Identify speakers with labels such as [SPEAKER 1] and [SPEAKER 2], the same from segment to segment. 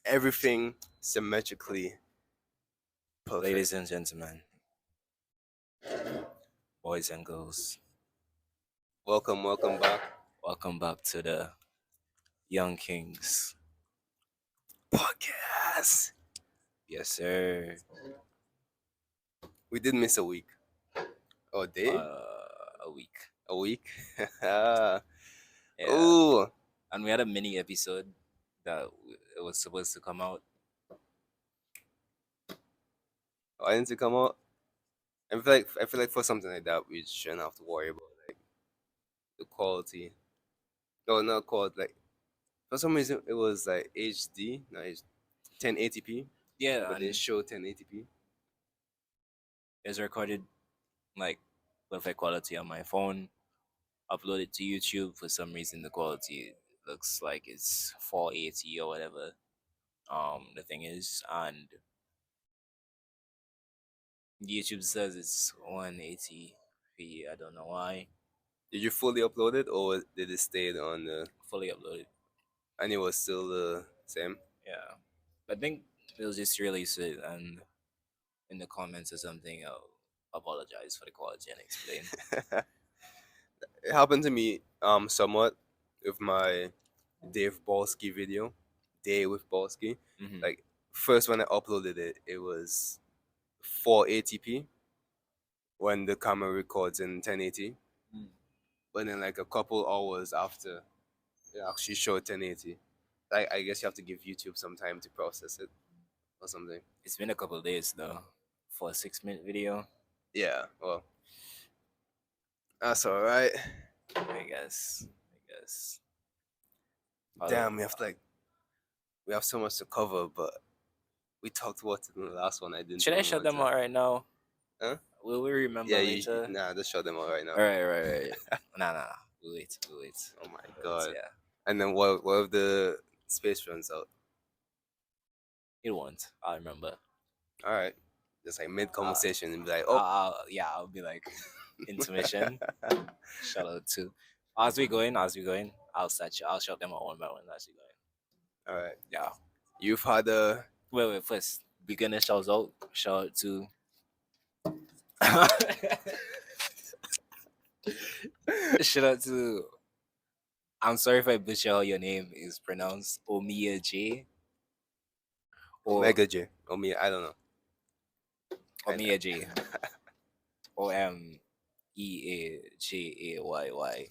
[SPEAKER 1] everything symmetrically perfect.
[SPEAKER 2] Ladies and gentlemen, boys and girls,
[SPEAKER 1] Welcome back.
[SPEAKER 2] welcome back to the Young Kings.
[SPEAKER 1] Podcast.
[SPEAKER 2] Yes, sir.
[SPEAKER 1] We did miss a week. Oh, day?
[SPEAKER 2] A week.
[SPEAKER 1] A week?
[SPEAKER 2] Yeah.
[SPEAKER 1] Oh,
[SPEAKER 2] And we had a mini episode that it was supposed to come out.
[SPEAKER 1] why didn't it come out? I feel like for something like that, we shouldn't have to worry about like the quality. No, not quality. Like for some reason, it was like HD, no, it's 1080p,
[SPEAKER 2] Yeah,
[SPEAKER 1] but they
[SPEAKER 2] and
[SPEAKER 1] show 1080p.
[SPEAKER 2] it's recorded like perfect quality on my phone. Uploaded to YouTube. For some reason, the quality looks like it's 480 or whatever. The thing is, and YouTube says it's 180p. I don't know why.
[SPEAKER 1] Did you fully upload it, or did it stay on the?
[SPEAKER 2] Fully uploaded.
[SPEAKER 1] And it was still the same.
[SPEAKER 2] Yeah. I think they'll just release it and in the comments or something, I'll apologize for the quality and explain.
[SPEAKER 1] It happened to me somewhat with my Dave Balsky video, Day with Balsky.
[SPEAKER 2] Mm-hmm.
[SPEAKER 1] Like first when I uploaded it, it was 480p when the camera records in 1080.
[SPEAKER 2] Mm.
[SPEAKER 1] But then like a couple hours after, it actually showed 1080. Like I guess you have to give YouTube some time to process it or something.
[SPEAKER 2] It's been a couple of days though for a 6 minute video.
[SPEAKER 1] Yeah, well, that's all right.
[SPEAKER 2] I guess. I guess.
[SPEAKER 1] Damn, we have so much to cover, but we talked about it in the last one. I didn't
[SPEAKER 2] Should I
[SPEAKER 1] even
[SPEAKER 2] shut
[SPEAKER 1] want
[SPEAKER 2] them
[SPEAKER 1] to.
[SPEAKER 2] out right now?
[SPEAKER 1] Huh?
[SPEAKER 2] Will we remember
[SPEAKER 1] Yeah,
[SPEAKER 2] later?
[SPEAKER 1] nah, just shut them out right now.
[SPEAKER 2] Right. Nah. We'll wait.
[SPEAKER 1] Oh my
[SPEAKER 2] We'll wait,
[SPEAKER 1] god.
[SPEAKER 2] yeah.
[SPEAKER 1] And then what if the space runs out?
[SPEAKER 2] It won't. I'll remember.
[SPEAKER 1] All right, just like mid conversation and be like,
[SPEAKER 2] I'll be like intermission. Shout out to as we going, I'll shut them out one by one as we going.
[SPEAKER 1] all right.
[SPEAKER 2] Yeah.
[SPEAKER 1] You've had a
[SPEAKER 2] Wait, first. Beginner shouts out. Shout out to shout out to I'm sorry if I butcher how your name is pronounced. Omiya J or
[SPEAKER 1] Omega J. I mean, I don't know.
[SPEAKER 2] Omiya J. OMEAJAYY.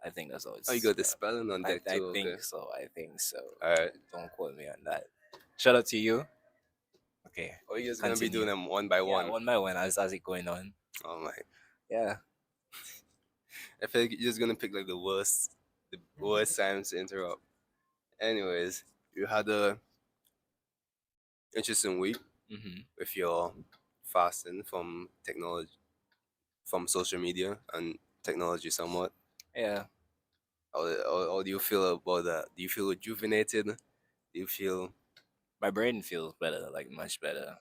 [SPEAKER 2] I think that's how
[SPEAKER 1] Oh, you
[SPEAKER 2] it's.
[SPEAKER 1] got the spelling on deck
[SPEAKER 2] I
[SPEAKER 1] too. Okay.
[SPEAKER 2] think so. I think so.
[SPEAKER 1] All right.
[SPEAKER 2] Don't quote me on that. Shout out to you. Okay.
[SPEAKER 1] Or you just gonna be
[SPEAKER 2] Continue.
[SPEAKER 1] doing them one by
[SPEAKER 2] Yeah,
[SPEAKER 1] one.
[SPEAKER 2] one by one as it going on.
[SPEAKER 1] Oh my.
[SPEAKER 2] Yeah.
[SPEAKER 1] I feel like you're just gonna pick like the worst times to interrupt. Anyways, you had a interesting week
[SPEAKER 2] Mm-hmm.
[SPEAKER 1] with your fasting from technology, from social media and technology somewhat.
[SPEAKER 2] Yeah.
[SPEAKER 1] How do you feel about that? Do you feel rejuvenated? Do you feel
[SPEAKER 2] My brain feels better, like much better.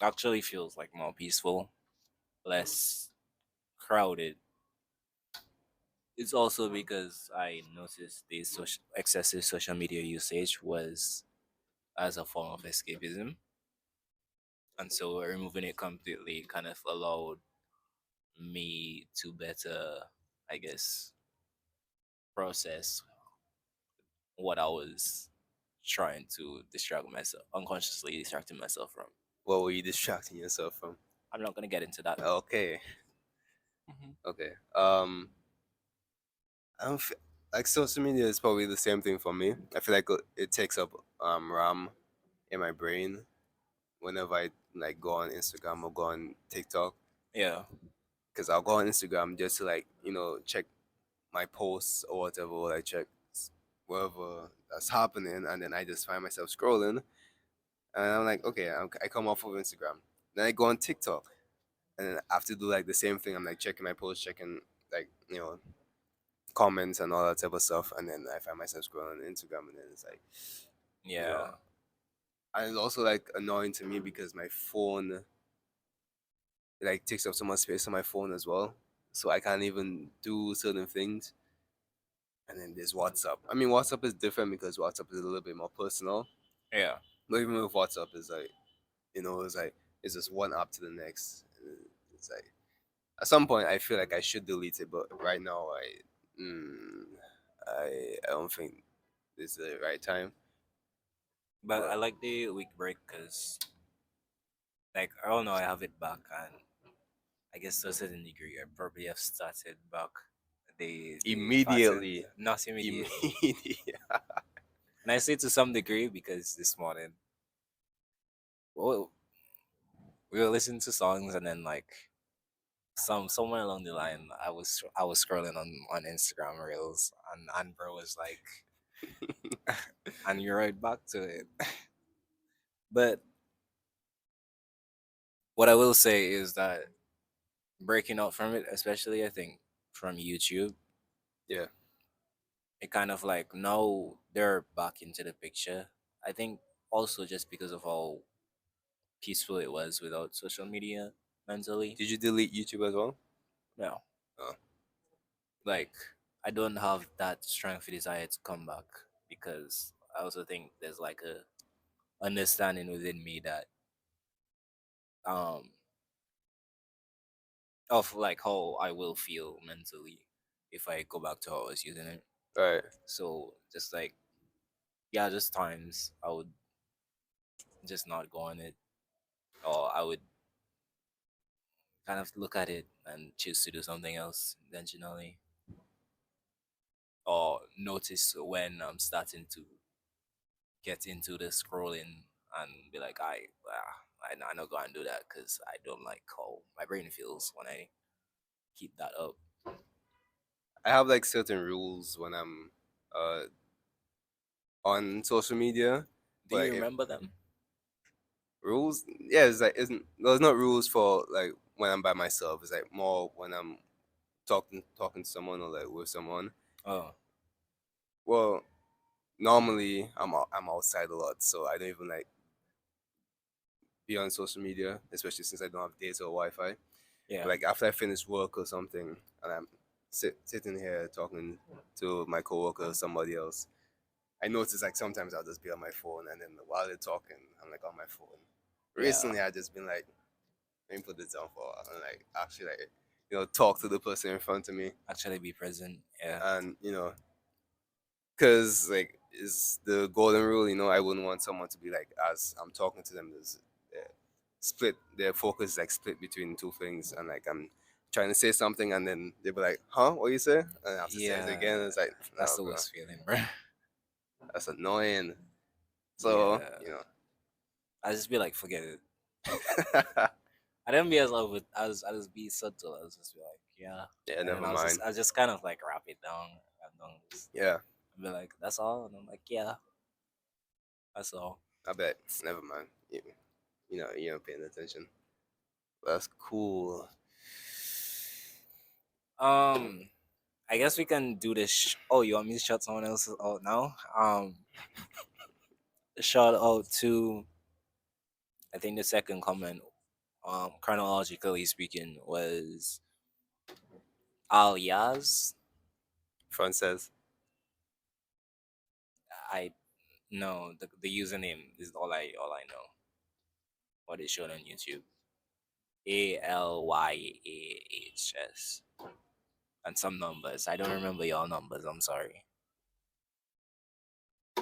[SPEAKER 2] Actually feels like more peaceful, less crowded. It's also because I noticed the excessive social media usage was as a form of escapism. And so removing it completely kind of allowed me to better, I guess, process what I was trying to distract myself, unconsciously distracting myself from.
[SPEAKER 1] what were you distracting yourself from?
[SPEAKER 2] I'm not gonna get into that.
[SPEAKER 1] Okay,
[SPEAKER 2] Mhm.
[SPEAKER 1] okay. I don't feel, like social media is probably the same thing for me. I feel like it takes up RAM in my brain whenever I like go on Instagram or go on TikTok.
[SPEAKER 2] Yeah,
[SPEAKER 1] Because I'll go on Instagram just to like check my posts or whatever, or like check whatever that's happening, and then I just find myself scrolling, and I'm like, okay, I come off of Instagram, then I go on TikTok, and then I have to do like the same thing. I'm like checking my posts, checking like comments and all that type of stuff, and then I find myself scrolling on Instagram, and then it's like, you know,
[SPEAKER 2] yeah,
[SPEAKER 1] and it's also like annoying to me because my phone like takes up so much space on my phone as well, so I can't even do certain things. and then there's WhatsApp. I mean, WhatsApp is different because WhatsApp is a little bit more personal.
[SPEAKER 2] Yeah,
[SPEAKER 1] But even with WhatsApp, it's like, it's like it's just one app to the next. It's like at some point I feel like I should delete it, but right now I don't think this is the right time.
[SPEAKER 2] but I
[SPEAKER 1] But
[SPEAKER 2] like the week break because, like, I don't know, I have it back, and I guess to a certain degree, I probably have started back the pattern,
[SPEAKER 1] immediately,
[SPEAKER 2] not immediately.
[SPEAKER 1] immediately,
[SPEAKER 2] And I say to some degree because this morning, well, we were listening to songs, and then like somewhere along the line, I was scrolling on Instagram Reels, and bro was like, and you're right back to it. But what I will say is that breaking out from it, especially I think from YouTube,
[SPEAKER 1] yeah.
[SPEAKER 2] it kind of like now they're back into the picture. I think also just because of how peaceful it was without social media mentally.
[SPEAKER 1] Did you delete YouTube as well?
[SPEAKER 2] No,
[SPEAKER 1] Oh,
[SPEAKER 2] like I don't have that strength of desire to come back because I also think there's like a understanding within me that um of like how I will feel mentally if I go back to how I was using it.
[SPEAKER 1] right.
[SPEAKER 2] So just like yeah, just times I would just not go on it, or I would kind of look at it and choose to do something else intentionally, or notice when I'm starting to get into the scrolling and be like, I not go and do that because I don't like how my brain feels when I keep that up.
[SPEAKER 1] I have like certain rules when I'm uh on social media,
[SPEAKER 2] Do
[SPEAKER 1] but
[SPEAKER 2] you
[SPEAKER 1] like if
[SPEAKER 2] remember them?
[SPEAKER 1] rules, yeah, it's like isn't there's not rules for like when I'm by myself. It's like more when I'm talking to someone or like with someone.
[SPEAKER 2] Oh,
[SPEAKER 1] Well, normally I'm outside a lot, so I don't even like be on social media, especially since I don't have data or Wi-Fi. But
[SPEAKER 2] yeah.
[SPEAKER 1] like after I finish work or something, and I'm sitting here talking to my coworker or somebody else, I notice like sometimes I'll just be on my phone, and then while they're talking, I'm like on my phone.
[SPEAKER 2] Yeah,
[SPEAKER 1] Recently, I just been like, let me put this down for a while and like actually like talk to the person in front of me,
[SPEAKER 2] actually be present. Yeah,
[SPEAKER 1] and because like is the golden rule. I wouldn't want someone to be like as I'm talking to them, there's split their focus is like split between two things, and like I'm trying to say something, and then they'll be like, "Huh, what you say?" And I have to say it
[SPEAKER 2] yeah.
[SPEAKER 1] again. It's like,
[SPEAKER 2] That's
[SPEAKER 1] nah,
[SPEAKER 2] the
[SPEAKER 1] bro,
[SPEAKER 2] worst feeling, bro.
[SPEAKER 1] that's annoying. So
[SPEAKER 2] Yeah, I just be like, forget it. I didn't be as over. I was be subtle. I was just be like, yeah,
[SPEAKER 1] yeah,
[SPEAKER 2] and then
[SPEAKER 1] never mind.
[SPEAKER 2] I was just kind of like wrap it down. And then just
[SPEAKER 1] Yeah,
[SPEAKER 2] be like, that's all, and I'm like, yeah, that's all.
[SPEAKER 1] I bet. Never mind. You're not paying attention. That's cool.
[SPEAKER 2] Um, I guess we can do this. Oh, you want me to shout someone else out now? Shout out to I think the second comment, chronologically speaking, was Alias.
[SPEAKER 1] Front says,
[SPEAKER 2] I no the username is all I know. What is shown on YouTube. ALYAHS and some numbers. I don't remember y'all numbers. I'm sorry.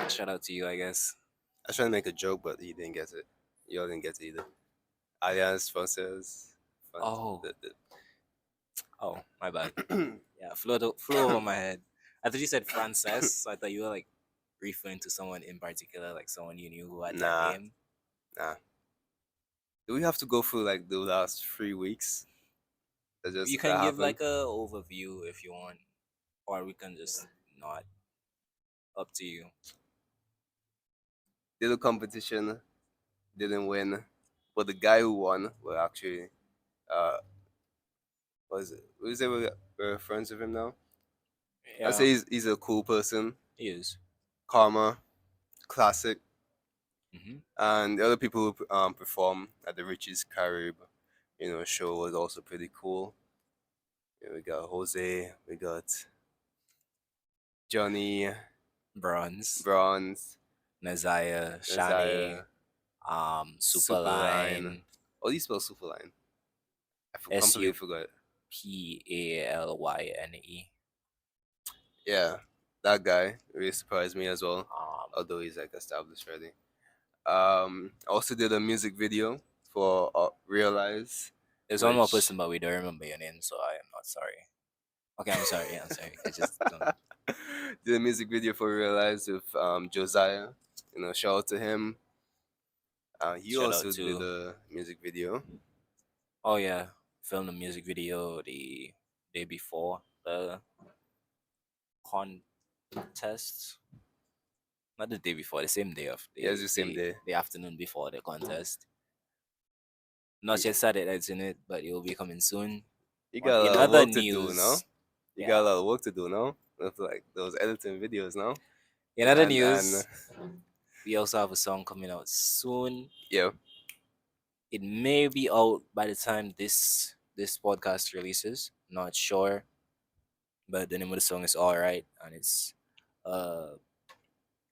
[SPEAKER 2] Shout out to you, I guess.
[SPEAKER 1] I was trying to make a joke, but he didn't get it. Y'all didn't get it either. Alias Front says, front.
[SPEAKER 2] Oh,
[SPEAKER 1] The,
[SPEAKER 2] oh, my bad.
[SPEAKER 1] the.
[SPEAKER 2] Yeah, flew over my head. I thought you said Frances, so I thought you were like referring to someone in particular, like someone you knew who had that
[SPEAKER 1] Nah,
[SPEAKER 2] name.
[SPEAKER 1] nah. Do we have to go through like the last 3 weeks
[SPEAKER 2] You
[SPEAKER 1] that
[SPEAKER 2] can give
[SPEAKER 1] happened?
[SPEAKER 2] like a overview if you want, or we can just not. Up to you.
[SPEAKER 1] Did a competition, didn't win, but the guy who won well actually uh was it? Was it we're friends with him now? I
[SPEAKER 2] Yeah,
[SPEAKER 1] say he's a cool person,
[SPEAKER 2] he is.
[SPEAKER 1] Karma, classic,
[SPEAKER 2] Hmm.
[SPEAKER 1] and the other people who perform at the Richie's Carib, show was also pretty cool. We got Jose, we got Johnny,
[SPEAKER 2] Bronze,
[SPEAKER 1] Bronze,
[SPEAKER 2] Naziah, Shani,
[SPEAKER 1] Isaiah, Superline.
[SPEAKER 2] Superline,
[SPEAKER 1] Oh, you spell Superline.
[SPEAKER 2] S
[SPEAKER 1] Completely
[SPEAKER 2] U
[SPEAKER 1] forgot.
[SPEAKER 2] P A L Y N E.
[SPEAKER 1] Yeah, that guy really surprised me as well.
[SPEAKER 2] Um,
[SPEAKER 1] Although he's like established already. I also did a music video for Realize,
[SPEAKER 2] there's one more
[SPEAKER 1] which
[SPEAKER 2] person, but we don't remember your name, so I am not sorry. Okay, I'm sorry. I'm sorry. I just don't.
[SPEAKER 1] did a music video for Realize with Josiah. You know, shout out to him. He
[SPEAKER 2] Shout out
[SPEAKER 1] also did
[SPEAKER 2] to.
[SPEAKER 1] a music video.
[SPEAKER 2] Oh yeah, filmed a music video the day before the contest. Not the day before, the same day of
[SPEAKER 1] Yeah, it's the same day.
[SPEAKER 2] the afternoon before the contest. Not
[SPEAKER 1] You,
[SPEAKER 2] yet started editing it, but it will be coming soon.
[SPEAKER 1] you
[SPEAKER 2] On
[SPEAKER 1] got a
[SPEAKER 2] in
[SPEAKER 1] lot of
[SPEAKER 2] other
[SPEAKER 1] work to do now.
[SPEAKER 2] news,
[SPEAKER 1] You got a
[SPEAKER 2] yeah.
[SPEAKER 1] lot of work to do now. With like those editing videos now.
[SPEAKER 2] In other
[SPEAKER 1] And
[SPEAKER 2] news, we also have a song coming out soon.
[SPEAKER 1] yeah,
[SPEAKER 2] It may be out by the time this podcast releases. Not sure, but the name of the song is All Right, and it's uh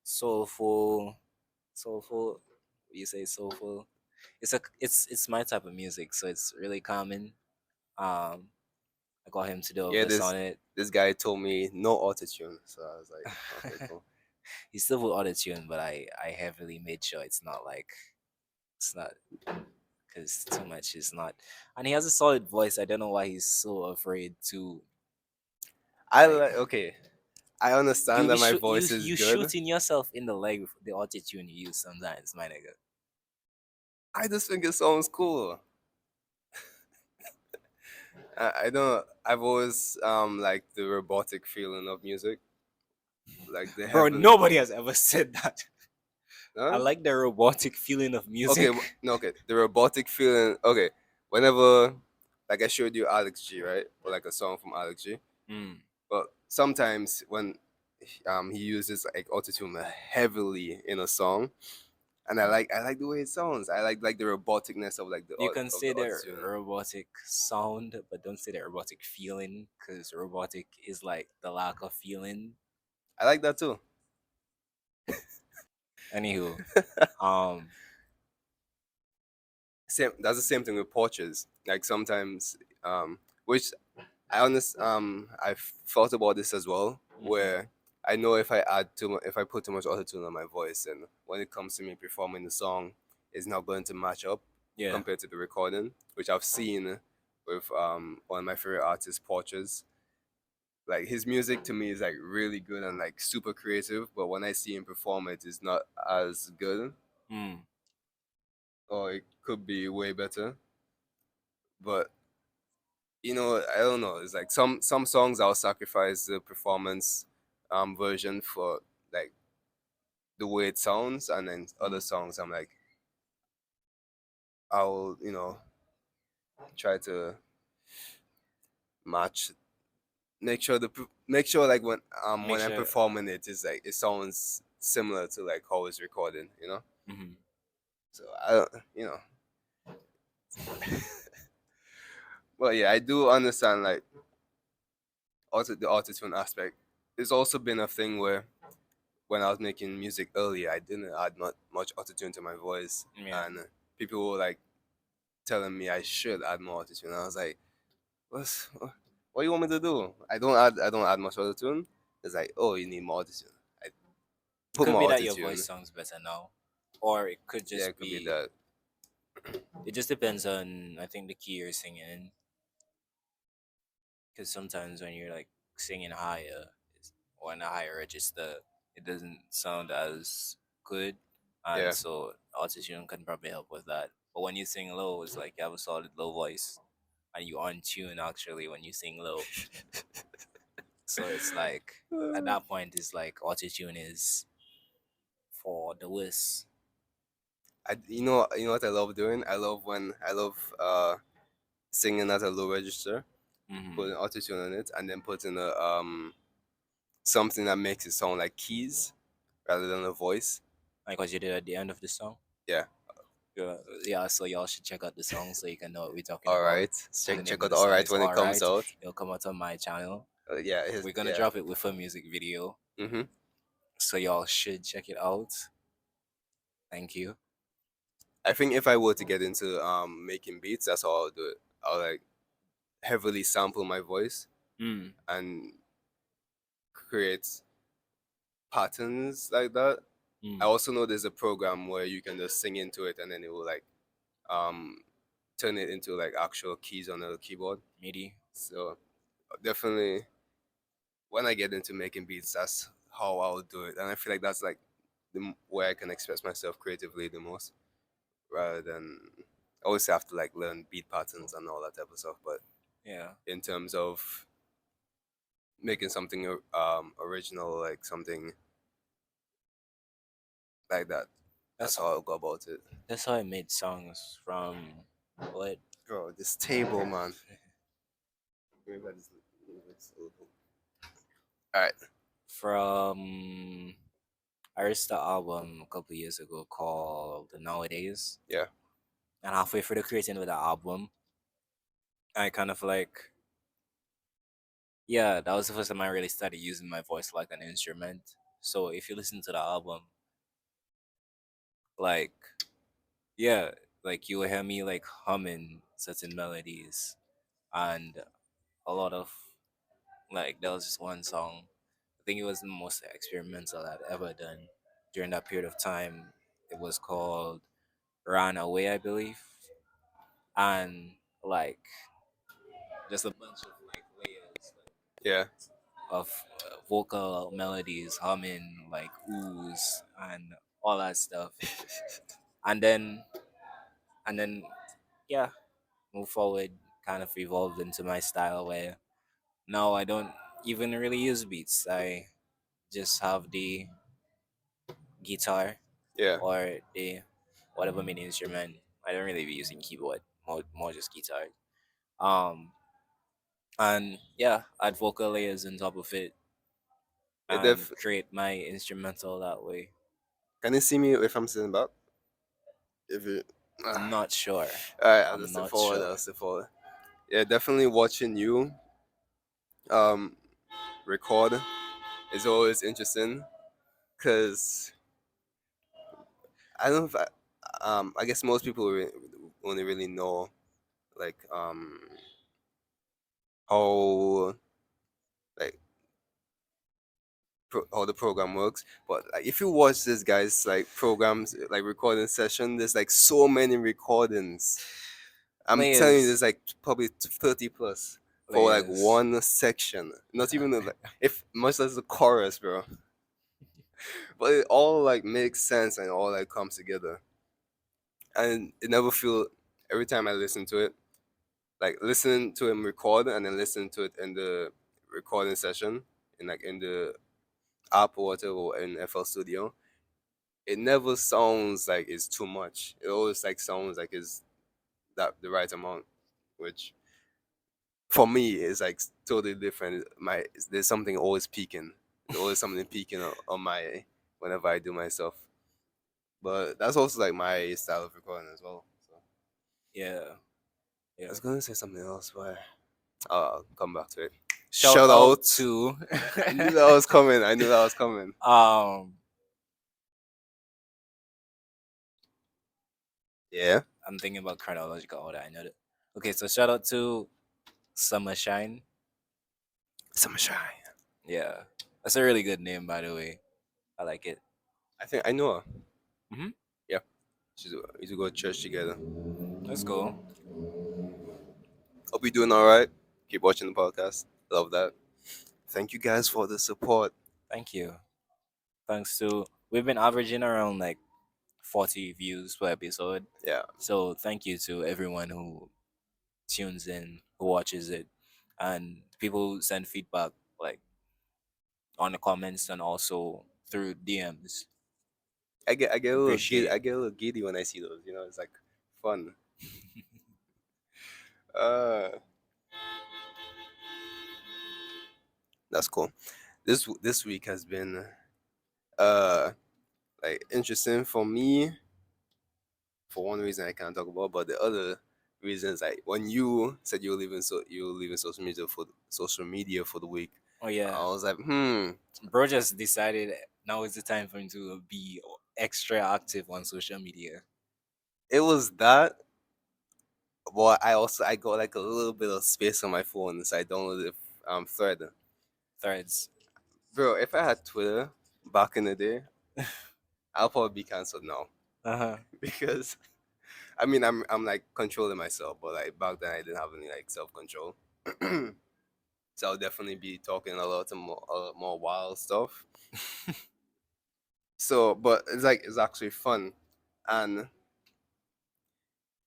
[SPEAKER 2] soulful, soulful. You say soulful. It's my type of music, so it's really calming. I got him to do a
[SPEAKER 1] yeah.
[SPEAKER 2] verse
[SPEAKER 1] This
[SPEAKER 2] on it.
[SPEAKER 1] this guy told me no autotune, so I was like, okay, cool.
[SPEAKER 2] He still put auto tune, but I heavily made sure it's not like it's not because too much is not. And he has a solid voice. I don't know why he's so afraid to
[SPEAKER 1] I
[SPEAKER 2] like.
[SPEAKER 1] like okay. I understand that my voice is
[SPEAKER 2] You
[SPEAKER 1] good.
[SPEAKER 2] shooting yourself in the leg with the auto tune you use sometimes, my nigga.
[SPEAKER 1] I just think it sounds cool. I don't. I've always liked the robotic feeling of music, like the
[SPEAKER 2] Bro,
[SPEAKER 1] heaven.
[SPEAKER 2] nobody has ever said that. I
[SPEAKER 1] Huh?
[SPEAKER 2] like the robotic feeling of
[SPEAKER 1] Okay,
[SPEAKER 2] music.
[SPEAKER 1] no, okay. The robotic feeling. Okay, whenever, like I showed you Alex G, right, or like a song from Alex G.
[SPEAKER 2] Mm.
[SPEAKER 1] But sometimes when he uses like autotune heavily in a song, and I like the way it sounds. I like the roboticness of like
[SPEAKER 2] You can
[SPEAKER 1] of the
[SPEAKER 2] say the
[SPEAKER 1] autotune.
[SPEAKER 2] robotic sound, but don't say the robotic feeling, because robotic is like the lack of feeling.
[SPEAKER 1] I like that too.
[SPEAKER 2] Anywho, um,
[SPEAKER 1] Same. That's the same thing with porches. Like sometimes, which I've thought about this as well,
[SPEAKER 2] mhm,
[SPEAKER 1] where I know if I add too much, if I put too much autotune on my voice, and when it comes to me performing the song, it's not going to match up
[SPEAKER 2] yeah,
[SPEAKER 1] compared to the recording, which I've seen with one of my favorite artists, Porches. Like his music to me is like really good and like super creative, but when I see him perform it, it's not as good,
[SPEAKER 2] mm,
[SPEAKER 1] or it could be way better. But I don't know. It's like some songs I'll sacrifice the performance version for like the way it sounds, and then other
[SPEAKER 2] mm.
[SPEAKER 1] songs I'm like I'll try to match, make sure like
[SPEAKER 2] Make
[SPEAKER 1] when I'm
[SPEAKER 2] sure.
[SPEAKER 1] performing it is like it sounds similar to like how it's recording.
[SPEAKER 2] Mhm.
[SPEAKER 1] So I don't but yeah, I do understand like the autotune aspect. It's also been a thing where when I was making music earlier, I didn't add much autotune to my voice,
[SPEAKER 2] Yeah,
[SPEAKER 1] and people were like telling me I should add more autotune. I was like, What's, what do you want me to do? I don't add much autotune. It's like, oh, you need more autotune. I put
[SPEAKER 2] could be
[SPEAKER 1] more
[SPEAKER 2] that your voice
[SPEAKER 1] autotune.
[SPEAKER 2] sounds better now, or it could
[SPEAKER 1] Yeah,
[SPEAKER 2] just
[SPEAKER 1] it could be
[SPEAKER 2] be.
[SPEAKER 1] that.
[SPEAKER 2] It just depends on I think the key you're singing in, because sometimes when you're like singing higher or in a higher register, it doesn't sound as good, and
[SPEAKER 1] Yeah.
[SPEAKER 2] so autotune can probably help with that. But when you sing low, it's like you have a solid low voice, and you on tune actually when you sing low. So it's like at that point, it's like autotune is for the worst.
[SPEAKER 1] You know what I love doing? I love singing at a low register,
[SPEAKER 2] Hmm.
[SPEAKER 1] putting autotune on it, and then putting a something that makes it sound like keys rather than a voice.
[SPEAKER 2] Like what you did at the end of the song.
[SPEAKER 1] Yeah.
[SPEAKER 2] Yeah, yeah. So y'all should check out the song so you can know what we're talking
[SPEAKER 1] All
[SPEAKER 2] about.
[SPEAKER 1] right.
[SPEAKER 2] And the
[SPEAKER 1] Check
[SPEAKER 2] name
[SPEAKER 1] check
[SPEAKER 2] of
[SPEAKER 1] out
[SPEAKER 2] the
[SPEAKER 1] all
[SPEAKER 2] song
[SPEAKER 1] right
[SPEAKER 2] is
[SPEAKER 1] when it
[SPEAKER 2] All
[SPEAKER 1] comes
[SPEAKER 2] Right.
[SPEAKER 1] out.
[SPEAKER 2] It'll come out on my channel.
[SPEAKER 1] Yeah.
[SPEAKER 2] We're gonna
[SPEAKER 1] Yeah.
[SPEAKER 2] drop it with a music video.
[SPEAKER 1] Mm-hmm.
[SPEAKER 2] So y'all should check it out. Thank you.
[SPEAKER 1] I think if I were to get into making beats, that's how I'll do it. I'll like heavily sample my voice
[SPEAKER 2] Mm,
[SPEAKER 1] and create patterns like that. I
[SPEAKER 2] mm.
[SPEAKER 1] also know there's a program where you can just sing into it and then it will like um turn it into like actual keys on the keyboard.
[SPEAKER 2] MIDI.
[SPEAKER 1] So definitely when I get into making beats, that's how I'll do it. And I feel like that's like where I can express myself creatively the most, rather than I always have to like learn beat patterns and all that type of stuff. But
[SPEAKER 2] Yeah.
[SPEAKER 1] in terms of making something original, like something like that, that's
[SPEAKER 2] That's
[SPEAKER 1] how I'll go about it.
[SPEAKER 2] that's how I made songs from what
[SPEAKER 1] Bro, this table, man. Maybe I just move it a little. All right.
[SPEAKER 2] from I released the album a couple years ago called Nowadays.
[SPEAKER 1] Yeah.
[SPEAKER 2] And halfway through the creating of the album, I kind of like yeah, that was the first time I really started using my voice like an instrument. So if you listen to the album, like yeah, like you will hear me like humming certain melodies and a lot of like there was just one song. I think it was the most experimental I'd ever done during that period of time. It was called Ran Away, I believe. And like just a bunch of like layers
[SPEAKER 1] Yeah.
[SPEAKER 2] of vocal melodies, humming, like oohs and all that stuff. And then and then yeah, move forward, kind of evolved into my style where now I don't even really use beats. I just have the guitar
[SPEAKER 1] Yeah.
[SPEAKER 2] or the whatever MIDI instrument. I don't really be using keyboard, more just guitar. Um and yeah, add vocal layers on top of it
[SPEAKER 1] It
[SPEAKER 2] and create my instrumental that way.
[SPEAKER 1] can you see me if I'm sitting back? If it.
[SPEAKER 2] I'm
[SPEAKER 1] Ah.
[SPEAKER 2] not sure.
[SPEAKER 1] All right, I'll
[SPEAKER 2] I'm
[SPEAKER 1] just step
[SPEAKER 2] not
[SPEAKER 1] forward.
[SPEAKER 2] sure.
[SPEAKER 1] I'll step forward. Yeah, definitely watching you um record is always interesting because I don't know if I guess most people only really know like how like how the program works, but like if you watch this guy's like programs like recording session, there's like so many recordings. I'm telling you,
[SPEAKER 2] Layers.
[SPEAKER 1] there's like probably 30 plus for like
[SPEAKER 2] Layers.
[SPEAKER 1] one section. Not even like if much less the chorus, bro. But it all like makes sense and all like comes together. And it never feel every time I listen to it, like listen to him record and then listen to it in the recording session in like in the app or whatever or in FL Studio. It never sounds like it's too much. It always like sounds like it's that the right amount, which for me is like totally different. There's something always peaking. There's always something peaking on my whenever I do myself. But that's also like my style of recording as well. So
[SPEAKER 2] Yeah.
[SPEAKER 1] I
[SPEAKER 2] Yeah.
[SPEAKER 1] was gonna say something else, but I'll come back to it.
[SPEAKER 2] Shout
[SPEAKER 1] Shout
[SPEAKER 2] out
[SPEAKER 1] out!
[SPEAKER 2] to
[SPEAKER 1] I knew that was coming. I knew that was coming.
[SPEAKER 2] um
[SPEAKER 1] Yeah.
[SPEAKER 2] I'm thinking about chronological order. I know that. Okay, so shout out to Summer Shine.
[SPEAKER 1] Summer Shine.
[SPEAKER 2] Yeah, that's a really good name, by the way. I like it.
[SPEAKER 1] I think I know her.
[SPEAKER 2] Hmm.
[SPEAKER 1] Yeah. We used to go to church together.
[SPEAKER 2] Let's go.
[SPEAKER 1] Hope you're doing all right. Keep watching the podcast. Love that. Thank you guys for the support.
[SPEAKER 2] Thank you. Thanks to we've been averaging around like 40 views per episode.
[SPEAKER 1] Yeah.
[SPEAKER 2] So thank you to everyone who tunes in, who watches it, and people who send feedback like on the comments and also through DMs.
[SPEAKER 1] I
[SPEAKER 2] Appreciate.
[SPEAKER 1] get a little giddy when I see those. You know, it's like fun. Uh, that's cool. This week has been uh like interesting for me for one reason I can't talk about, but the other reasons like when you said you were leaving social media for the week,
[SPEAKER 2] Oh
[SPEAKER 1] I
[SPEAKER 2] yeah,
[SPEAKER 1] was like,
[SPEAKER 2] bro just decided now is the time for him to be extra active on social media.
[SPEAKER 1] it was that. But I got like a little bit of space on my phone, so I downloaded Thread.
[SPEAKER 2] Threads.
[SPEAKER 1] Bro, if I had Twitter back in the day, I'll probably be cancelled now
[SPEAKER 2] Uh huh.
[SPEAKER 1] because I mean I'm like controlling myself, but like back then I didn't have any like self control. So I'll definitely be talking a lot more wild stuff. So, but it's like it's actually fun, and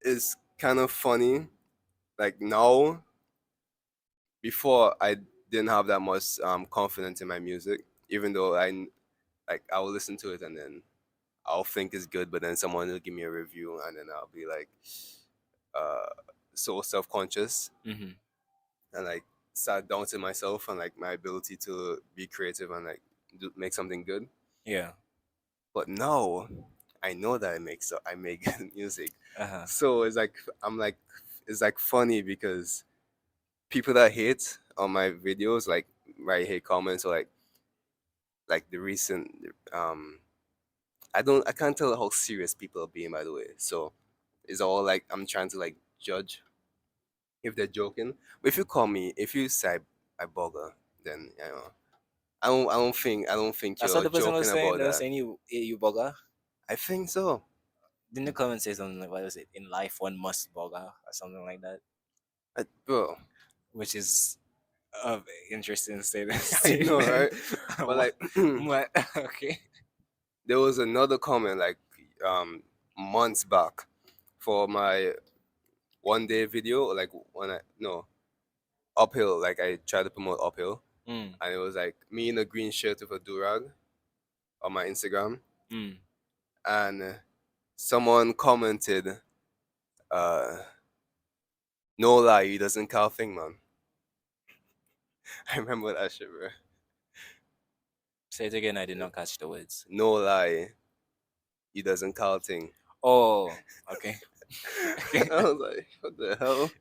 [SPEAKER 1] it's kind of funny. Like now, before I didn't have that much confidence in my music, even though like I will listen to it and then I'll think it's good, but then someone will give me a review and then I'll be like uh so self conscious
[SPEAKER 2] Hmm.
[SPEAKER 1] and like start doubting myself and like my ability to be creative and like make something good.
[SPEAKER 2] Yeah.
[SPEAKER 1] But no, I know that I make good music.
[SPEAKER 2] Uh huh.
[SPEAKER 1] So I'm like it's like funny because people that hate on my videos like write hate comments or like the recent um I can't tell how serious people are being by the way. So it's all like I'm trying to like judge if they're joking. But if you say I bugger, then you know I don't think
[SPEAKER 2] That's what
[SPEAKER 1] you're
[SPEAKER 2] the person
[SPEAKER 1] joking
[SPEAKER 2] was saying.
[SPEAKER 1] about
[SPEAKER 2] They were
[SPEAKER 1] that.
[SPEAKER 2] saying you bugger.
[SPEAKER 1] I think so.
[SPEAKER 2] Didn't the comment say something like what was it? In life one must bugger or something like that?
[SPEAKER 1] Bro,
[SPEAKER 2] Which is of interesting statements
[SPEAKER 1] I
[SPEAKER 2] to
[SPEAKER 1] know,
[SPEAKER 2] make.
[SPEAKER 1] right? But
[SPEAKER 2] what?
[SPEAKER 1] like
[SPEAKER 2] What? Okay.
[SPEAKER 1] there was another comment like months back for my 1 day video, like when I no uphill, like I tried to promote uphill,
[SPEAKER 2] Mm.
[SPEAKER 1] and it was like me in a green shirt with a durag on my Instagram,
[SPEAKER 2] Mm.
[SPEAKER 1] and someone commented, uh, "No lie, he doesn't call thing, man." I remember that shit, bro.
[SPEAKER 2] Say it again. I did not catch the words.
[SPEAKER 1] No lie, he doesn't call thing.
[SPEAKER 2] Oh. Okay. Okay.
[SPEAKER 1] I was like, what the hell?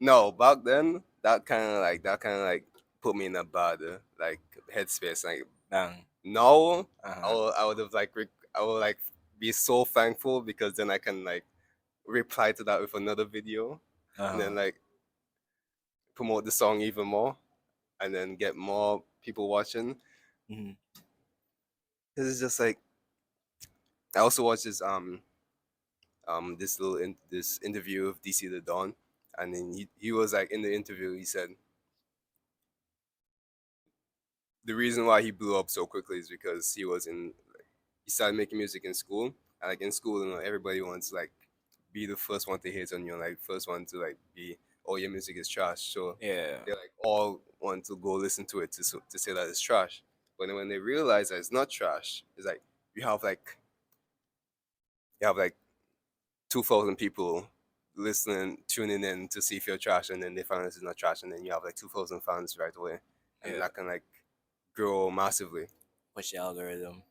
[SPEAKER 1] No, back then that kind of like put me in a bad like headspace. Like
[SPEAKER 2] Dang.
[SPEAKER 1] now,
[SPEAKER 2] Uh huh.
[SPEAKER 1] I would have like I would like be so thankful because then I can like reply to that with another video,
[SPEAKER 2] Uh
[SPEAKER 1] and then
[SPEAKER 2] huh.
[SPEAKER 1] like promote the song even more, and then get more people watching.
[SPEAKER 2] Hmm.
[SPEAKER 1] It's just like I also watched this interview of DC the Don, and then he was like in the interview he said the reason why he blew up so quickly is because he started making music in school. And like in school, you know, everybody wants to like be the first one to hate on you, and like first one to like be, oh, your music is trash. So
[SPEAKER 2] Yeah.
[SPEAKER 1] they like all want to go listen to it to say that it's trash. But then when they realize that it's not trash, it's like you have like you have like 2,000 people listening, tuning in to see if you're trash, and then they find out it's not trash, and then you have like 2,000 fans right away, and
[SPEAKER 2] Yeah.
[SPEAKER 1] that can like grow massively.
[SPEAKER 2] Push the algorithm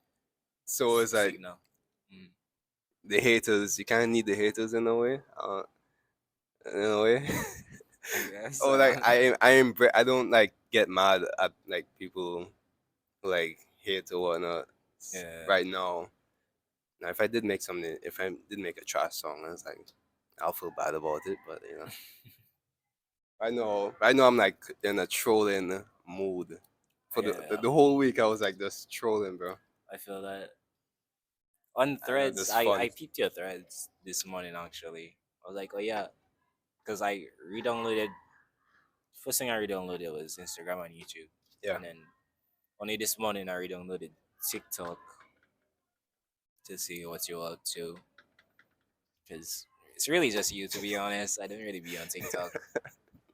[SPEAKER 1] So it's like
[SPEAKER 2] signal. Mm.
[SPEAKER 1] the haters. You kind of need the haters in a way.
[SPEAKER 2] I guess.
[SPEAKER 1] Oh, like I don't like get mad at like people who like hate or whatnot.
[SPEAKER 2] Yeah.
[SPEAKER 1] Right now, now if I did make a trash song, it's like I'll feel bad about it. But you know, I know I'm like in a trolling mood. For
[SPEAKER 2] Yeah.
[SPEAKER 1] the whole week, I was like just trolling, bro.
[SPEAKER 2] I feel that on
[SPEAKER 1] I know
[SPEAKER 2] threads.
[SPEAKER 1] this
[SPEAKER 2] I
[SPEAKER 1] fun.
[SPEAKER 2] peeped your threads this morning actually. I was like, oh yeah, because I re-downloaded. First thing I re-downloaded was Instagram and YouTube,
[SPEAKER 1] Yeah,
[SPEAKER 2] and then only this morning I re-downloaded TikTok to see what you're up to. Because it's really just you, to be honest. I didn't really be on TikTok.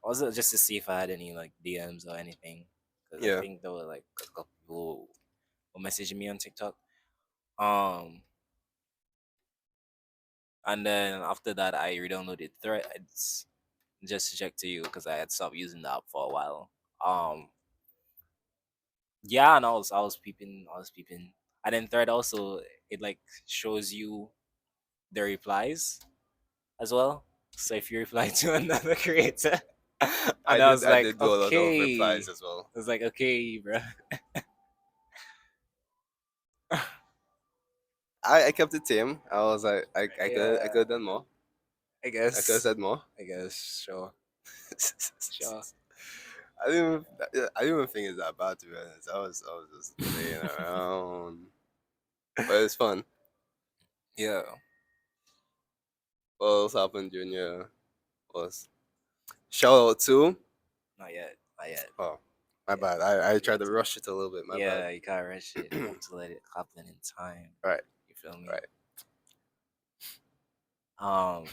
[SPEAKER 2] Also, just to see if I had any like DMs or anything, because I
[SPEAKER 1] yeah.
[SPEAKER 2] think there were like a couple people who messaged me on TikTok. Um, and then after that, I re-downloaded Threads just to check to you because I had stopped using the app for a while. Um, yeah, and I was peeping, and then Thread also it like shows you the replies as well. So if you reply to another creator, And I was
[SPEAKER 1] I
[SPEAKER 2] like,
[SPEAKER 1] did do a lot of
[SPEAKER 2] okay.
[SPEAKER 1] replies as well.
[SPEAKER 2] I was like, okay, bro.
[SPEAKER 1] I kept it tame. I was like, I
[SPEAKER 2] Yeah,
[SPEAKER 1] could have done more.
[SPEAKER 2] I
[SPEAKER 1] I could have
[SPEAKER 2] guess.
[SPEAKER 1] said more.
[SPEAKER 2] I guess. Sure. Sure.
[SPEAKER 1] I didn't even think it's that bad, to be honest. I was just playing around, but it's fun.
[SPEAKER 2] Yeah.
[SPEAKER 1] What else happened during your was shout out to?
[SPEAKER 2] Not yet. Not yet.
[SPEAKER 1] Oh, my
[SPEAKER 2] Yeah.
[SPEAKER 1] bad. I
[SPEAKER 2] You
[SPEAKER 1] tried
[SPEAKER 2] got
[SPEAKER 1] to
[SPEAKER 2] to.
[SPEAKER 1] rush it a little bit. My bad.
[SPEAKER 2] Yeah, you can't rush it. You have to let it happen in time.
[SPEAKER 1] Right,
[SPEAKER 2] You feel me?
[SPEAKER 1] right.
[SPEAKER 2] Um.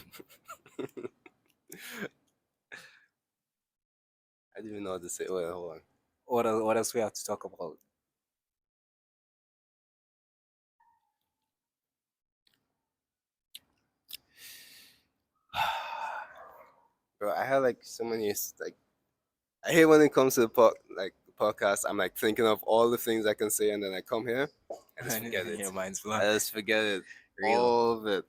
[SPEAKER 1] I didn't even know what to say. Wait, hold on.
[SPEAKER 2] What else we have to talk about?
[SPEAKER 1] Bro, I had like so many like I hate when it comes to the podcast. I'm like thinking of all the things I can say, and then I come here, I just forget
[SPEAKER 2] And
[SPEAKER 1] it.
[SPEAKER 2] your mind's
[SPEAKER 1] I
[SPEAKER 2] blank.
[SPEAKER 1] just forget it.
[SPEAKER 2] Real.
[SPEAKER 1] All of it.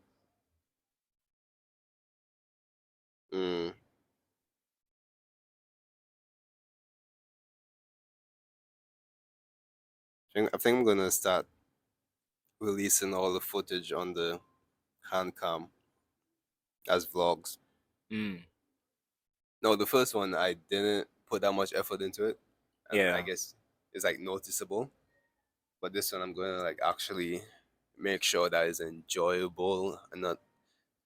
[SPEAKER 1] Mm. I think I'm gonna start releasing all the footage on the hand cam as vlogs.
[SPEAKER 2] Mm.
[SPEAKER 1] No, the first one I didn't put that much effort into it, and I
[SPEAKER 2] Yeah.
[SPEAKER 1] guess it's like noticeable. But this one I'm gonna like actually make sure that it's enjoyable and not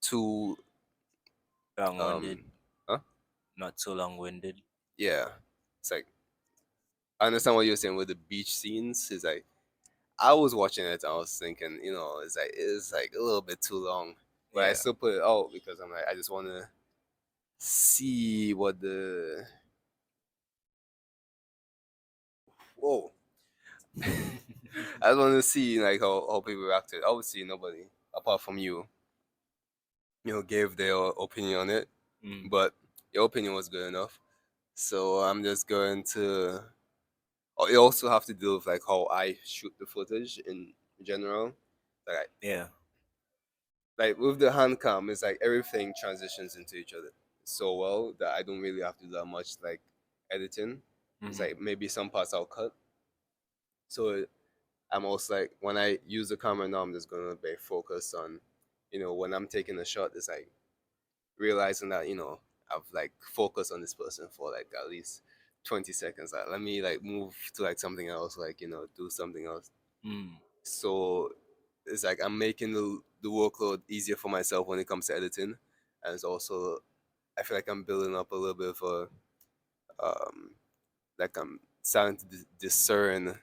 [SPEAKER 1] too
[SPEAKER 2] Long-winded.
[SPEAKER 1] um huh?
[SPEAKER 2] Not too long-winded.
[SPEAKER 1] Yeah. It's like I understand what you're saying with the beach scenes. It's like I was watching it and I was thinking, it's like a little bit too long. But I
[SPEAKER 2] Yeah.
[SPEAKER 1] still put it out because I'm like I just wanna see what the whoa. I just wanna see like how people reacted. Obviously nobody apart from gave their opinion on it.
[SPEAKER 2] Mm.
[SPEAKER 1] But your opinion was good enough. So I'm just going to. Oh, you also have to deal with like how I shoot the footage in general. Like,
[SPEAKER 2] Yeah.
[SPEAKER 1] like with the hand cam, it's like everything transitions into each other so well that I don't really have to do that much like editing. It's
[SPEAKER 2] Mm-hmm.
[SPEAKER 1] like maybe some parts I'll cut. So I'm also like when I use the camera now, I'm just gonna be focused on, when I'm taking a shot, it's like realizing that I've like focused on this person for like at least 20 seconds. Like let me like move to like something else, like do something else.
[SPEAKER 2] Mm.
[SPEAKER 1] So it's like I'm making the workload easier for myself when it comes to editing, and it's also I feel like I'm building up a little bit of a like I'm starting to discern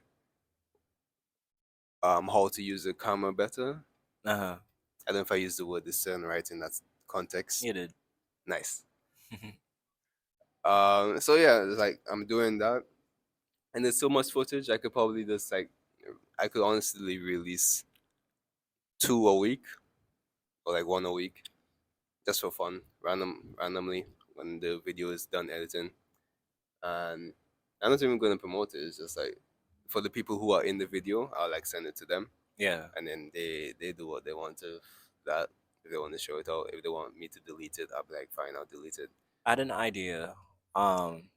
[SPEAKER 1] how to use the camera better.
[SPEAKER 2] Uh-huh.
[SPEAKER 1] I don't know if I use the word discern right in that context.
[SPEAKER 2] You did.
[SPEAKER 1] Nice. So yeah, it's like I'm doing that, and there's so much footage I could probably just like I could honestly release two a week or like one a week just for fun, randomly when the video is done editing, and I'm not even gonna promote it. It's just like for the people who are in the video, I'll like send it to them,
[SPEAKER 2] Yeah.
[SPEAKER 1] and then they do what they want to that. If they want to show it out, if they want me to delete it, I'll be like, fine, I'll delete it.
[SPEAKER 2] I had an idea. Um,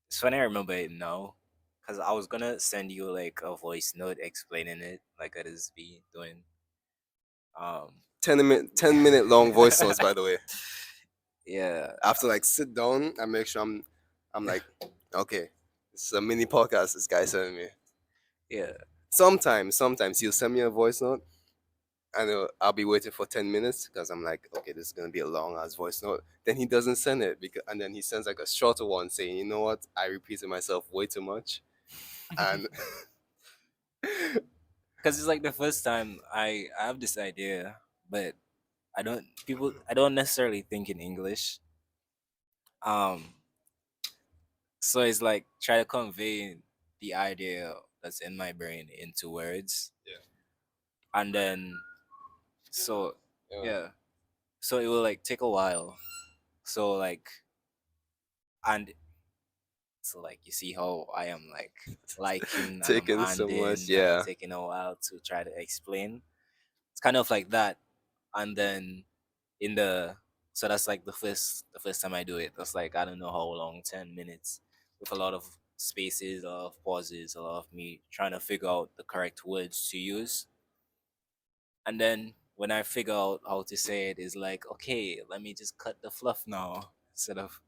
[SPEAKER 2] it's funny I remember it now, cause I was gonna send you like a voice note explaining it, like I just be doing. Um,
[SPEAKER 1] 10-minute long voice notes, by the way.
[SPEAKER 2] yeah,
[SPEAKER 1] I have to like sit down and make sure I'm like, okay, it's a mini podcast this guy sending me.
[SPEAKER 2] yeah.
[SPEAKER 1] Sometimes he'll send me a voice note and I'll be waiting for 10 minutes because I'm like, okay, this is gonna be a long ass voice note. Then he doesn't send it and then he sends like a shorter one saying, you know what, I repeated myself way too much, and
[SPEAKER 2] Cause it's like the first time I have this idea, but I don't necessarily think in English. Um, so it's like try to convey the idea that's in my brain into words,
[SPEAKER 1] yeah,
[SPEAKER 2] and then so
[SPEAKER 1] yeah.
[SPEAKER 2] yeah, so it will like take a while. So like and so like you see how I am like liking and I'm
[SPEAKER 1] Taking so much,
[SPEAKER 2] handing and
[SPEAKER 1] yeah.
[SPEAKER 2] taking a while to try to explain. It's kind of like that, and then in the So that's like the first time I do it. That's like I don't know how long, 10 minutes, with a lot of spaces, a lot of pauses, a lot of me trying to figure out the correct words to use. And then when I figure out how to say it, is like, okay, let me just cut the fluff now instead of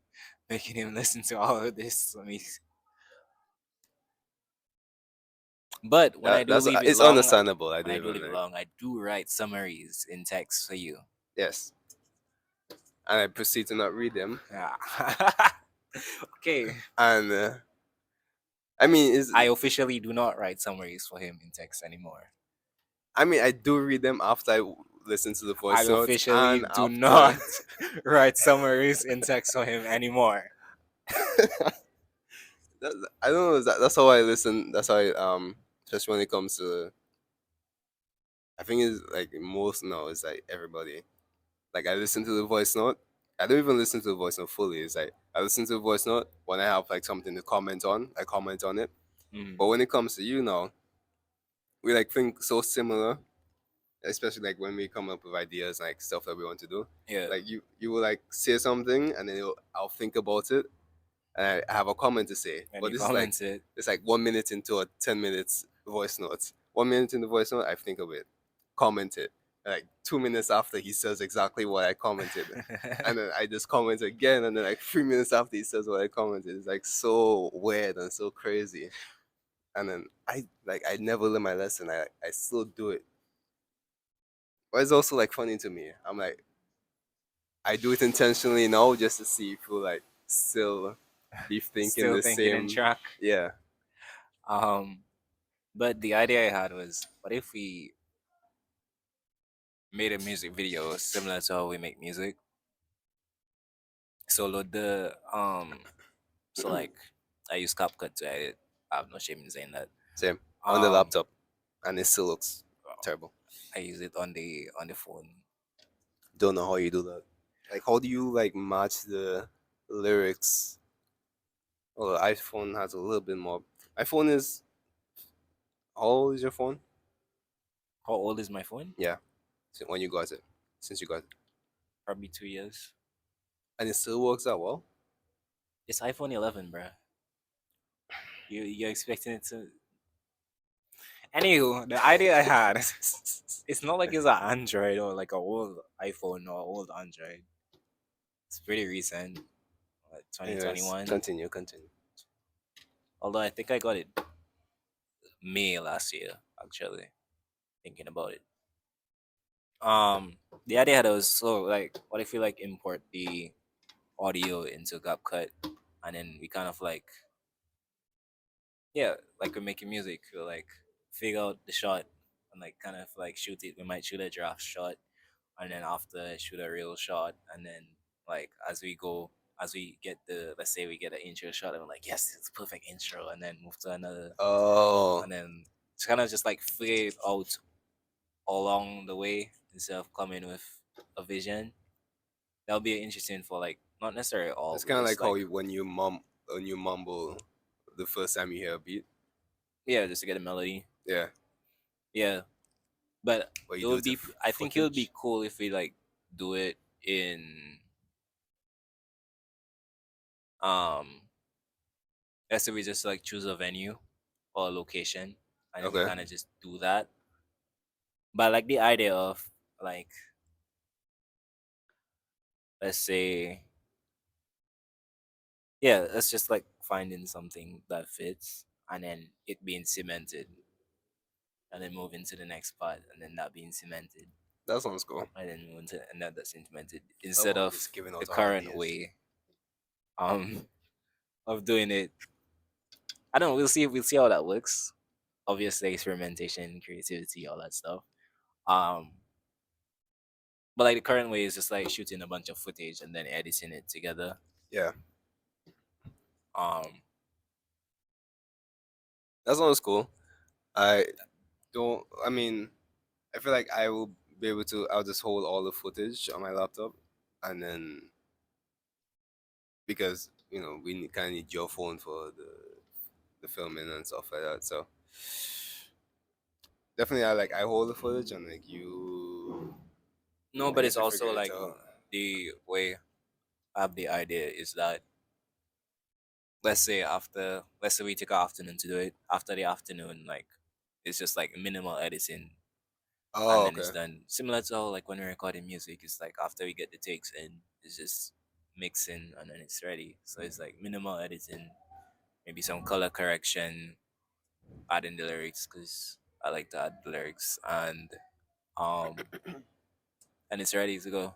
[SPEAKER 2] making him listen to all of this. Let me. But when I do
[SPEAKER 1] That's
[SPEAKER 2] leave it
[SPEAKER 1] it's
[SPEAKER 2] long,
[SPEAKER 1] understandable. I
[SPEAKER 2] when
[SPEAKER 1] don't
[SPEAKER 2] I do
[SPEAKER 1] even
[SPEAKER 2] leave it
[SPEAKER 1] like.
[SPEAKER 2] long, I do write summaries in text for you.
[SPEAKER 1] Yes, and I proceed to not read them.
[SPEAKER 2] Yeah. Okay.
[SPEAKER 1] And I mean, is
[SPEAKER 2] I officially do not write summaries for him in text anymore.
[SPEAKER 1] I mean, I do read them after I listen to the
[SPEAKER 2] I
[SPEAKER 1] voice notes
[SPEAKER 2] officially
[SPEAKER 1] and
[SPEAKER 2] do
[SPEAKER 1] after.
[SPEAKER 2] not write summaries in text for him anymore.
[SPEAKER 1] I don't know. That's how I listen. That's how especially when it comes to. I think it's like most now. It's like everybody. Like I listen to the voice note. I don't even listen to the voice note fully. It's like I listen to the voice note when I have like something to comment on. I comment on it.
[SPEAKER 2] Mm.
[SPEAKER 1] But when it comes to you now, we like think so similar, especially like when we come up with ideas like stuff that we want to do.
[SPEAKER 2] Yeah.
[SPEAKER 1] Like you will like say something and then I'll think about it and I have a comment to say.
[SPEAKER 2] And
[SPEAKER 1] But
[SPEAKER 2] you
[SPEAKER 1] this is like
[SPEAKER 2] commented.
[SPEAKER 1] it's like 1 minute into a 10 minutes voice note. 1 minute in the voice note, I think of it, comment it. And like 2 minutes after he says exactly what I commented. And then I just comment again and then like 3 minutes after he says what I commented. It's like so weird and so crazy. And then I never learn my lesson. I still do it. But it's also like funny to me. I'm like I do it intentionally now just to see if you like still be thinking
[SPEAKER 2] Still
[SPEAKER 1] the
[SPEAKER 2] thinking in
[SPEAKER 1] same.
[SPEAKER 2] track.
[SPEAKER 1] Yeah.
[SPEAKER 2] Um, but the idea I had was, what if we made a music video similar to how we make music? So load the so like I use CapCut to edit. I have no shame in saying that.
[SPEAKER 1] Same on the
[SPEAKER 2] Um,
[SPEAKER 1] laptop, and it still looks terrible.
[SPEAKER 2] I use it on the phone.
[SPEAKER 1] Don't know how you do that. Like, how do you like match the lyrics? Well, the iPhone has a little bit more. iPhone is how old is your phone?
[SPEAKER 2] How old is my phone?
[SPEAKER 1] Yeah, when you got it, since you got it,
[SPEAKER 2] Probably 2 years.
[SPEAKER 1] and it still works out well.
[SPEAKER 2] It's iPhone 11, bruh. You're expecting it to. Anywho, the idea I had, it's not like it's an Android or like a old iPhone or old Android. It's pretty recent, like
[SPEAKER 1] Anyways,
[SPEAKER 2] 2021.
[SPEAKER 1] continue.
[SPEAKER 2] Although I think I got it May last year, actually. Thinking about it. The idea I had was, so like, what if we like import the audio into CapCut, and then we kind of like, yeah, like we're making music, we'll like figure out the shot and like kind of like shoot it. We might shoot a draft shot, and then after shoot a real shot, and then like as we go, as we get the, let's say we get an intro shot, and we're like, yes, it's a perfect intro, and then move to another,
[SPEAKER 1] Oh,
[SPEAKER 2] and then it's kind of just like figure it out along the way instead of coming with a vision. That'll be interesting for like not necessarily all,
[SPEAKER 1] it's
[SPEAKER 2] but
[SPEAKER 1] kind of like
[SPEAKER 2] just
[SPEAKER 1] how
[SPEAKER 2] like,
[SPEAKER 1] when you mumble the first time you hear a beat.
[SPEAKER 2] yeah, just to get a melody.
[SPEAKER 1] Yeah,
[SPEAKER 2] Yeah, but
[SPEAKER 1] but you
[SPEAKER 2] it
[SPEAKER 1] do
[SPEAKER 2] would
[SPEAKER 1] it to
[SPEAKER 2] be. I think it would be
[SPEAKER 1] footage.
[SPEAKER 2] cool if we like do it in um. Let's say we just like choose a venue or a location, and then we
[SPEAKER 1] Okay.
[SPEAKER 2] kind of just do that. But I like the idea of like, let's say, yeah, let's just like finding something that fits, and then it being cemented, and then moving to the next part, and then that being cemented,
[SPEAKER 1] That sounds cool.
[SPEAKER 2] and then moving to another cemented,
[SPEAKER 1] Love
[SPEAKER 2] instead
[SPEAKER 1] how we're
[SPEAKER 2] of
[SPEAKER 1] just giving
[SPEAKER 2] the
[SPEAKER 1] out our
[SPEAKER 2] current
[SPEAKER 1] ideas.
[SPEAKER 2] way um of doing it. I don't know. We'll see how that works. Obviously, experimentation, creativity, all that stuff. Um, but like the current way is just like shooting a bunch of footage and then editing it together.
[SPEAKER 1] Yeah,
[SPEAKER 2] Um,
[SPEAKER 1] that sounds cool. I don't. I mean, I feel like I will be able to. I'll just hold all the footage on my laptop, and then because we kind of need your phone for the filming and stuff like that. So definitely, I hold the footage, and like you
[SPEAKER 2] no, but
[SPEAKER 1] need
[SPEAKER 2] it's
[SPEAKER 1] to figure
[SPEAKER 2] also
[SPEAKER 1] it
[SPEAKER 2] like
[SPEAKER 1] out.
[SPEAKER 2] the way I have the idea is that, let's say we take our afternoon to do it. After the afternoon, like, it's just like minimal editing, and
[SPEAKER 1] Oh,
[SPEAKER 2] then it's
[SPEAKER 1] okay.
[SPEAKER 2] done. Similar to how, like, when we're recording music, it's like after we get the takes in, it's just mixing and then it's ready. So it's like minimal editing, maybe some color correction, adding the lyrics because I like to add the lyrics, um and it's ready to go.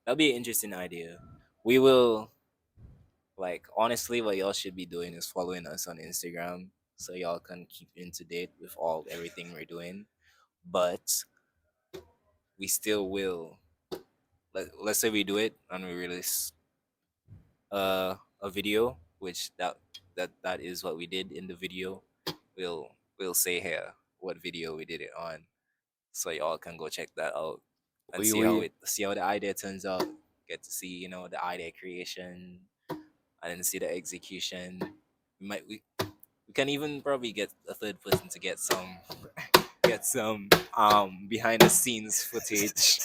[SPEAKER 2] That'll be an interesting idea. We will, like, honestly, what y'all should be doing is following us on Instagram so y'all can keep in to date with all everything we're doing. But we still will, let's say we do it and we release a video, which that is what we did in the video. We'll say here what video we did it on, so y'all can go check that out and
[SPEAKER 1] We
[SPEAKER 2] see how the idea turns out. Get to see, the idea creation, and then see the execution. We can even probably get a third person to get some behind the scenes footage.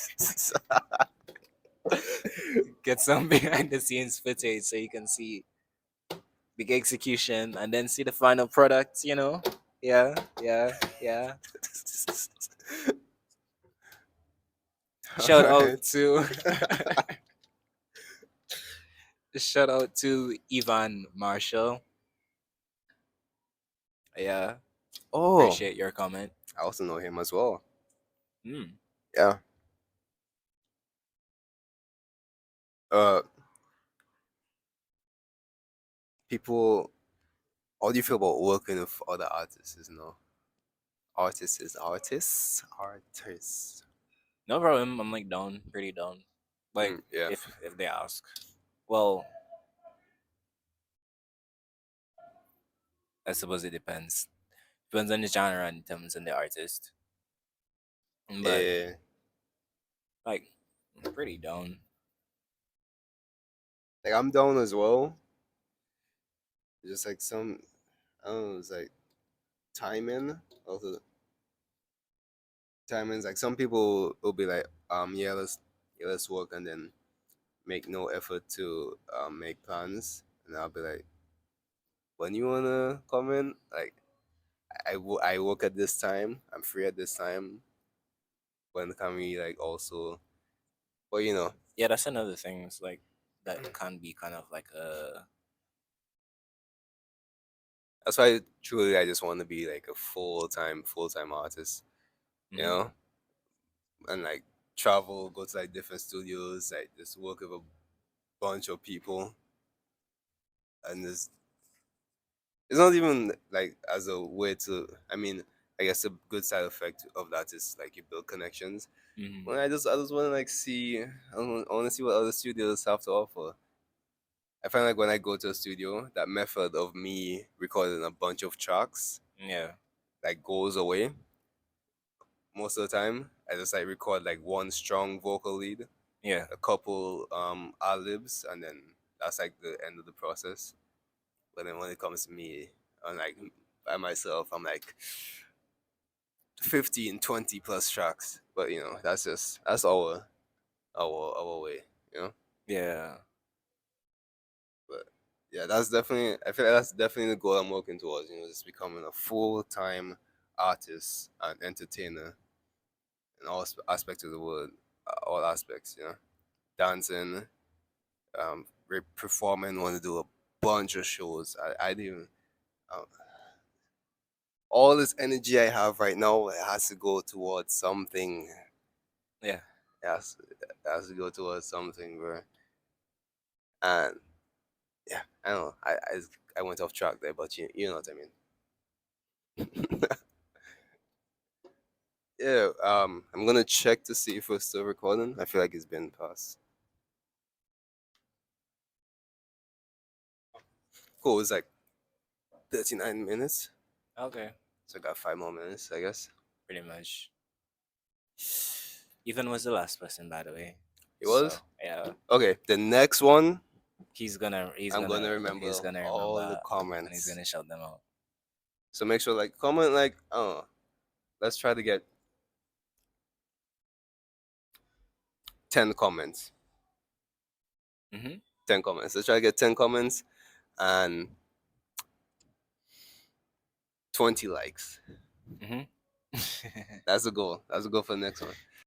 [SPEAKER 2] Get some behind the scenes footage so you can see the execution and then see the final product. Yeah, yeah, yeah.
[SPEAKER 1] all
[SPEAKER 2] Shout out
[SPEAKER 1] right.
[SPEAKER 2] to shout out to Ivan Marshall. Yeah,
[SPEAKER 1] Oh,
[SPEAKER 2] appreciate your comment.
[SPEAKER 1] I also know him as well.
[SPEAKER 2] Hmm.
[SPEAKER 1] Yeah. Uh, people. How do you feel about working with other artists? Artists.
[SPEAKER 2] No problem. I'm like down, pretty down. Like,
[SPEAKER 1] Yeah.
[SPEAKER 2] if they ask, well, I suppose it depends. Depends on the genre and depends on the artist. But
[SPEAKER 1] Eh,
[SPEAKER 2] like, I'm pretty down.
[SPEAKER 1] like I'm down as well. Just like some, I don't know. It's like timing. Also, timing's like some people will be like, yeah, let's work, and then make no effort to make plans, and I'll be like, when you wanna come in, like I work at this time, I'm free at this time. When can we like also, but
[SPEAKER 2] Yeah, that's another thing. It's like that can be kind of like a.
[SPEAKER 1] that's why truly I just want to be like a full time artist, you
[SPEAKER 2] Mhm.
[SPEAKER 1] know, and like travel, go to like different studios, like just work with a bunch of people, and it's not even like as a way to. I mean, I guess a good side effect of that is like you build connections.
[SPEAKER 2] Mhm.
[SPEAKER 1] When I just want to like see, I want to see what other studios have to offer. I find like when I go to a studio, that method of me recording a bunch of tracks
[SPEAKER 2] Yeah.
[SPEAKER 1] like goes away most of the time. I just like record like one strong vocal lead,
[SPEAKER 2] Yeah.
[SPEAKER 1] a couple ad libs, and then that's like the end of the process. But then when it comes to me, I'm like by myself, I'm like 15, 20 plus tracks. But that's our way, you know.
[SPEAKER 2] Yeah.
[SPEAKER 1] But yeah, that's definitely. I feel like that's definitely the goal I'm working towards. Just becoming a full-time artist and entertainer in all aspects of the world, all aspects. Dancing, performing. Want to do a bunch of shows. I do even. Um, all this energy I have right now, it has to go towards something.
[SPEAKER 2] Yeah.
[SPEAKER 1] It has to go towards something, bro. And yeah, I don't know. I went off track there, but you know what I mean. Yeah, I'm gonna check to see if we're still recording. I feel like it's been past. Cool, it's like 39 minutes.
[SPEAKER 2] Okay.
[SPEAKER 1] So I got 5 more minutes, I guess.
[SPEAKER 2] Pretty much. Ethan was the last person, by the way.
[SPEAKER 1] It
[SPEAKER 2] So
[SPEAKER 1] was?
[SPEAKER 2] yeah,
[SPEAKER 1] Okay, the next one,
[SPEAKER 2] he's gonna he's
[SPEAKER 1] I'm gonna
[SPEAKER 2] gonna he's
[SPEAKER 1] remember
[SPEAKER 2] gonna
[SPEAKER 1] all the
[SPEAKER 2] remember and he's
[SPEAKER 1] comments.
[SPEAKER 2] gonna shout them out.
[SPEAKER 1] So make sure, like, comment, like, oh, let's try to get 10 comments.
[SPEAKER 2] Mm-hmm.
[SPEAKER 1] 10 comments. Let's try to get 10 comments and 20 likes.
[SPEAKER 2] Mm-hmm.
[SPEAKER 1] That's the goal. That's the goal for the next one.